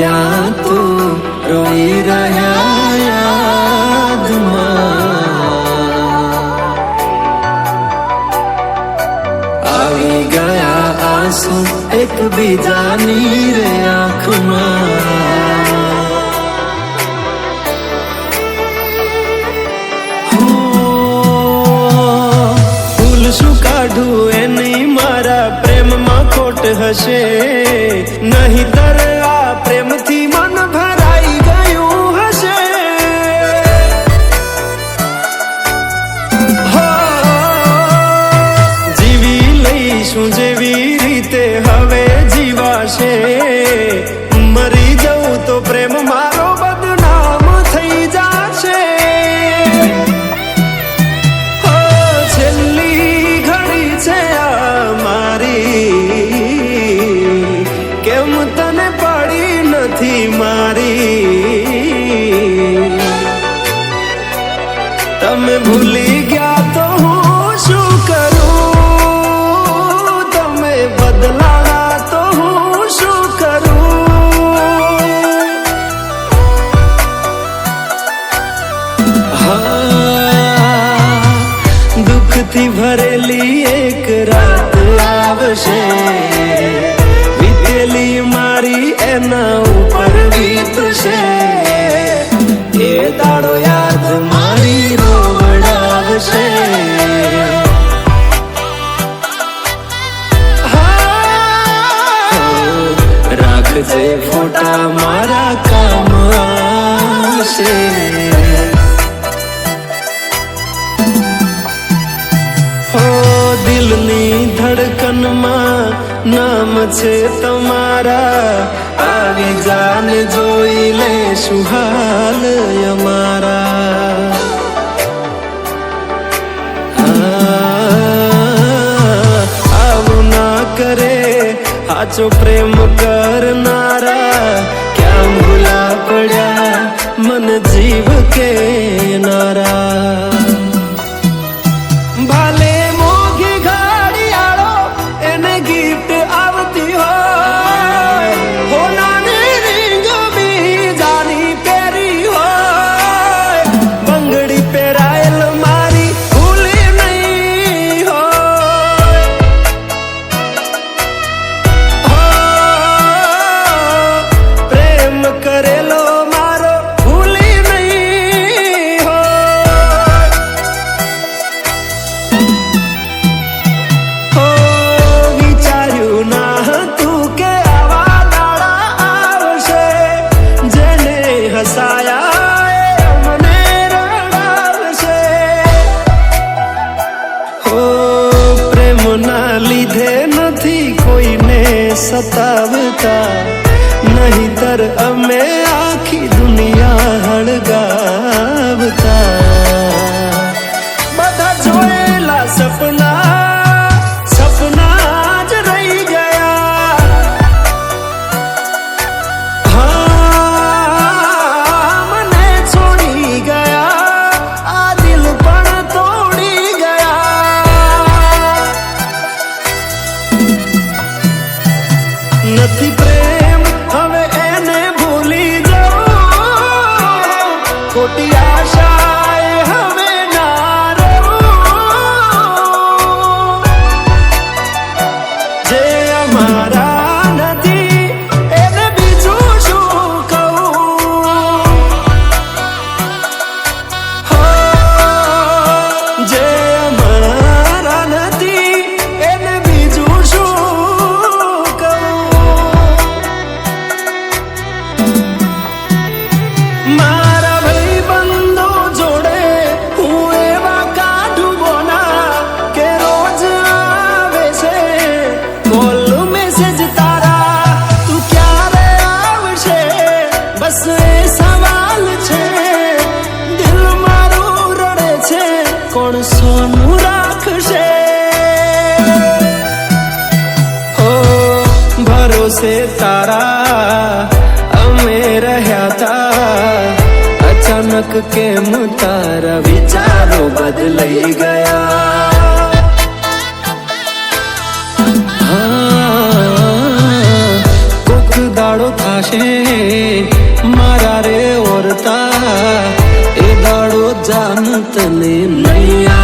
ત્યાં તું રોઈ રહ્યા યાદમાં આવી ગયા આંસુ એકબીજાની રે આંખમાં ભૂલ શું કાઢું એની મારા પ્રેમમાં ખોટ હશે નહીતર આ પ્રેમથી મન ભરાઈ ગયું હશે જીવી લઈશું જેવી રીતે હવે જીવાશે મરી જવું તો પ્રેમ મારો બદનામ થઈ જશે છેલ્લી ઘડી છે આ મારી કેમ તને પડી નથી મારી તમે ભૂલી ગયા તો હું શું કરું તમે બદલાણા તો હું શું કરું દુઃખથી ભરેલી એક રાત આવશે વીતેલી મારી એના ઉપર વીતશે એ દાડો યાદ મારી રોવડાવશે રાખજે ફોટા મારા કામ આવશે દિલની ધડકનમાં નામ છે તમારા આવી જાને જોઈ લેશું હાલ અમારા આવું ના કરે સાચો પ્રેમ કરનારા ક્યાં ભૂલા પડ્યા મન જીવ કે નારા ભાલે મોઘી ઘડિયાળો એને ગિફ્ટ આવતી હોય હોનાની રીંગ બીજાની પહેરી હોય બંગડી પહેરાયેલ મારી ભૂલી નહીં હોય પ્રેમ કરેલો મારો ભૂલી નહીં હોય વિચાર્યું ના હતું કે આવા દાડા આવશે જેને હસાયા એ મને રડાવશે પ્રેમના લીધે નથી કોઈને સતાવતા નહીતર અમે આખી દુનિયા હળગાવતા બધા જોયેલા સપના જ રહી ગયા મને છોડી ગયા આ દિલ પણ તોડી ગયા નથી પ્રેમ હવે એને ભૂલી જાઉં ખોટી આશાએ હવે ના રહું જે અમારા નથી એને બીજું શું કહું જે અમારા નથી એને બીજું શું કહું મારા ભાઈબંધો જોડે હું એવા કાઢું બોના કે રોજ આવે છે કોલ મેસેજ તારા તું ક્યારે આવશે બસ એ સવાલ છે દિલ મારું રડે છે કોણ સોનું રાખશે ભરોસે તારા અમે રહ્યા તા અચાનક કેમ તારા વિચારો બદલાઈ ગયા કોક દાડો થાશે મારા રે ઓરતા એ દાડો જાન તને નહીં